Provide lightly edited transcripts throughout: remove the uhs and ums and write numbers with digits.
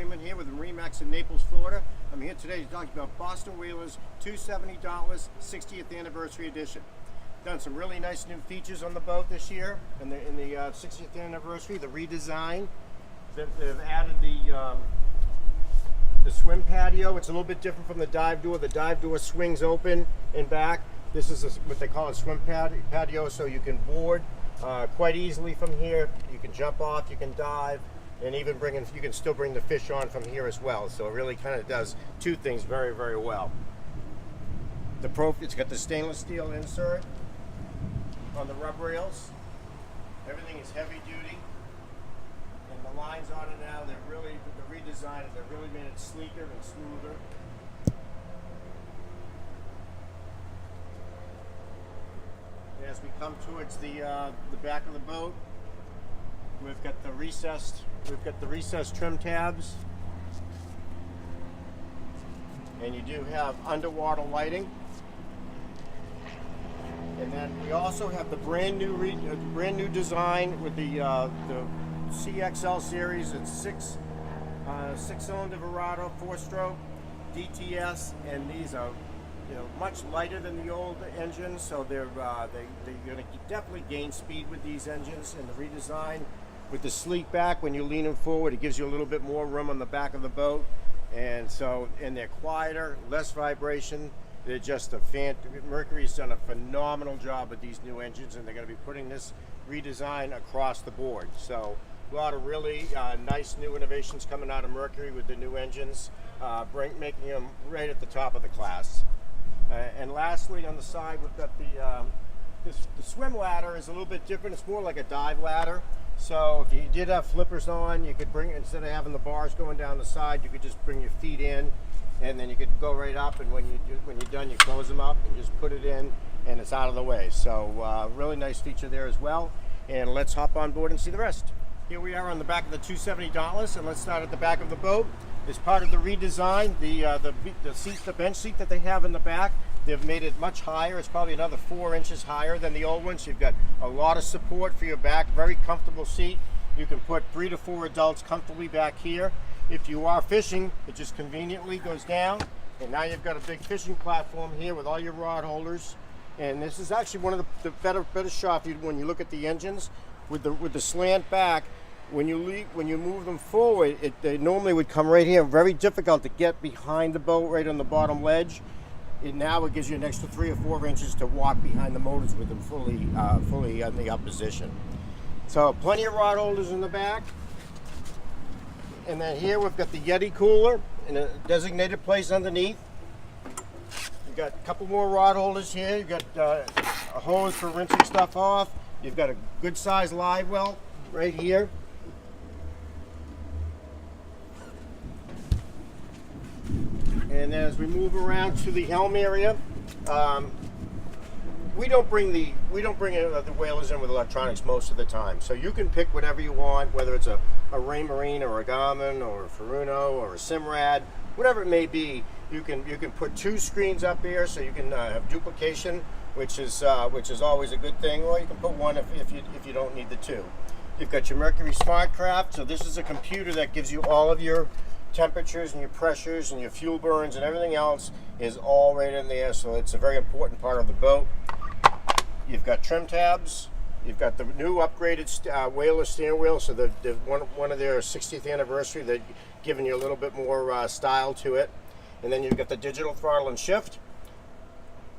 Freeman here with MarineMax in Naples, Florida. I'm here today to talk about Boston Whaler's 270 Dauntless 60th Anniversary Edition. Done some really nice new features on the boat this year in the 60th anniversary. The redesign. They've added the swim patio. It's a little bit different from the dive door. The dive door swings open and back. This is what they call a swim patio, so you can board quite easily from here. You can jump off, you can dive, and even you can still bring the fish on from here as well. So it really kind of does two things very, very well. It's got the stainless steel insert on the rub rails. Everything is heavy duty, and the lines on it now, they're really, the redesign, they've really made it sleeker and smoother. As we come towards the back of the boat, we've got the recessed trim tabs, and you do have underwater lighting. And then we also have the brand new design with the CXL series. It's six-cylinder Verado, 4-stroke DTS, and these are much lighter than the old engines, so they're going to definitely gain speed with these engines. And the redesign with the sleek back, when you lean them forward, it gives you a little bit more room on the back of the boat, and they're quieter, less vibration. They're just Mercury's done a phenomenal job with these new engines, and they're going to be putting this redesign across the board. So a lot of really nice new innovations coming out of Mercury with the new engines, making them right at the top of the class. And lastly, on the side, we've got the swim ladder is a little bit different. It's more like a dive ladder. So if you did have flippers on, you could instead of having the bars going down the side, you could just bring your feet in, and then you could go right up. And when you're done, you close them up and just put it in, and it's out of the way. So really nice feature there as well. And let's hop on board and see the rest. Here we are on the back of the 270 Dauntless, and let's start at the back of the boat. As part of the redesign, the bench seat that they have in the back, they've made it much higher. It's probably another 4 inches higher than the old ones. You've got a lot of support for your back, very comfortable seat. You can put 3 to 4 adults comfortably back here. If you are fishing, it just conveniently goes down, and now you've got a big fishing platform here with all your rod holders. And this is actually one of the better shots when you look at the engines with the slant back. When you move them forward, they normally would come right here. Very difficult to get behind the boat, right on the bottom ledge. And now it gives you an extra 3 or 4 inches to walk behind the motors with them fully in the up position. So plenty of rod holders in the back. And then here we've got the Yeti Cooler in a designated place underneath. You've got a couple more rod holders here. You've got a hose for rinsing stuff off. You've got a good sized live well right here. And as we move around to the helm area, we don't bring the whalers in with electronics most of the time. So you can pick whatever you want, whether it's a Raymarine or a Garmin or a Furuno or a Simrad, whatever it may be. You can put 2 screens up here, so you can have duplication, which is always a good thing. Or you can put one if you don't need the 2. You've got your Mercury Smartcraft. So this is a computer that gives you all of your temperatures and your pressures and your fuel burns and everything else is all right in there. So it's a very important part of the boat. You've got trim tabs. You've got the new upgraded Whaler steering wheel. So they've one of their 60th anniversary, they're giving you a little bit more style to it. And then you've got the digital throttle and shift.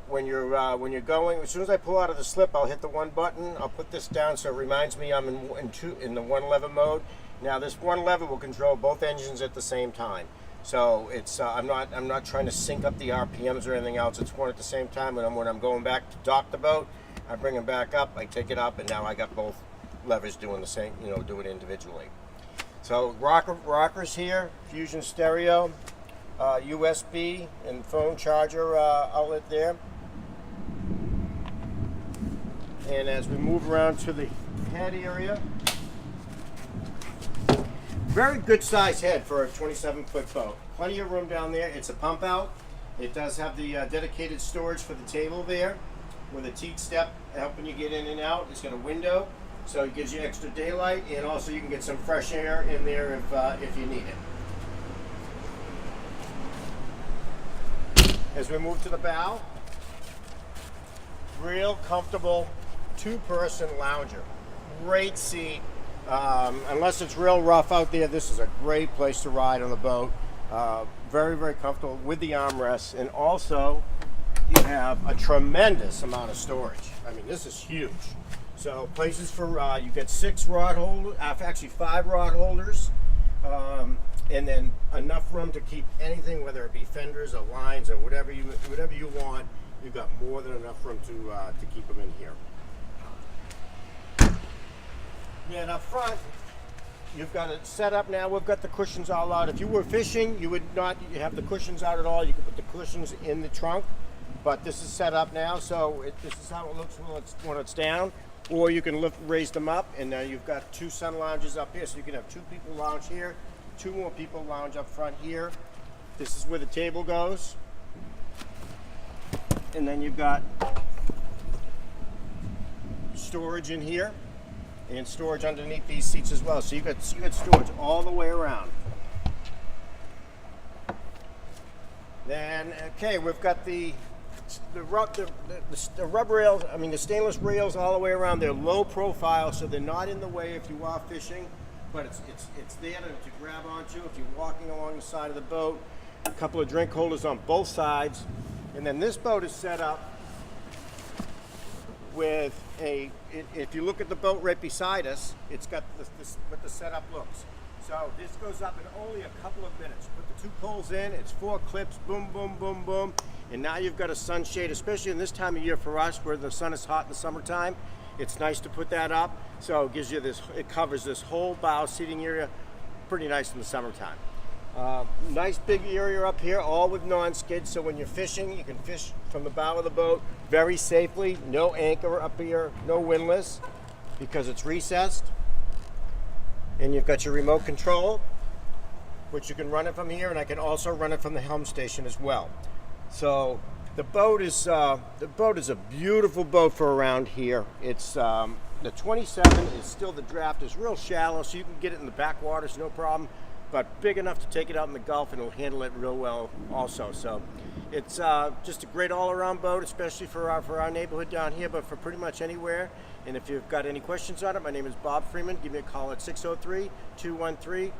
When you're going, as soon as I pull out of the slip, I'll hit the 1 button. I'll put this down so it reminds me I'm in the 1 lever mode. Now this 1 lever will control both engines at the same time. So it's I'm not trying to sync up the RPMs or anything else. It's one at the same time. And when I'm going back to dock the boat, I bring them back up, I take it up, and now I got both levers doing the same, do it individually. So rockers here, fusion stereo, USB and phone charger outlet there. And as we move around to the head area, very good size head for a 27-foot boat. Plenty of room down there. It's a pump out. It does have the dedicated storage for the table there, with a teat step helping you get in and out. It's got a window, so it gives you extra daylight, and also you can get some fresh air in there if you need it. As we move to the bow, real comfortable two-person lounger. Great seat. Unless it's real rough out there, this is a great place to ride on the boat. Very, very comfortable with the armrests, and also you have a tremendous amount of storage. I mean, this is huge. So places for, you get 6 rod holders, actually 5 rod holders, and then enough room to keep anything, whether it be fenders or lines or whatever you want. You've got more than enough room to keep them in here. And up front, you've got it set up now. We've got the cushions all out. If you were fishing, you would not have the cushions out at all. You could put the cushions in the trunk, but this is set up now, so this is how it looks when it's down. Or you can raise them up, and now you've got 2 sun lounges up here, so you can have 2 people lounge here, 2 more people lounge up front here. This is where the table goes, and then you've got storage in here, and storage underneath these seats as well. So you got storage all the way around. Then, okay, we've got the rub rails, I mean the stainless rails all the way around. They're low profile, so they're not in the way if you are fishing, but it's there to grab onto if you're walking along the side of the boat. A couple of drink holders on both sides. And then this boat is set up with if you look at the boat right beside us, it's got this what the setup looks. So this goes up in only a couple of minutes. Put the 2 poles in, it's 4 clips, boom, boom, boom, boom. And now you've got a sunshade, especially in this time of year for us where the sun is hot in the summertime. It's nice to put that up. So it gives you it covers this whole bow seating area pretty nice in the summertime. Nice big area up here, all with non-skid, so when you're fishing, you can fish from the bow of the boat very safely. No anchor up here, no windlass, because it's recessed. And you've got your remote control, which you can run it from here, and I can also run it from the helm station as well. So the boat is a beautiful boat for around here. It's the 27 is still, the draft is real shallow, so you can get it in the backwaters, no problem. But big enough to take it out in the Gulf, and it'll handle it real well also. So it's just a great all-around boat, especially for our neighborhood down here, but for pretty much anywhere. And if you've got any questions on it, my name is Bob Freeman. Give me a call at 603-213-1194.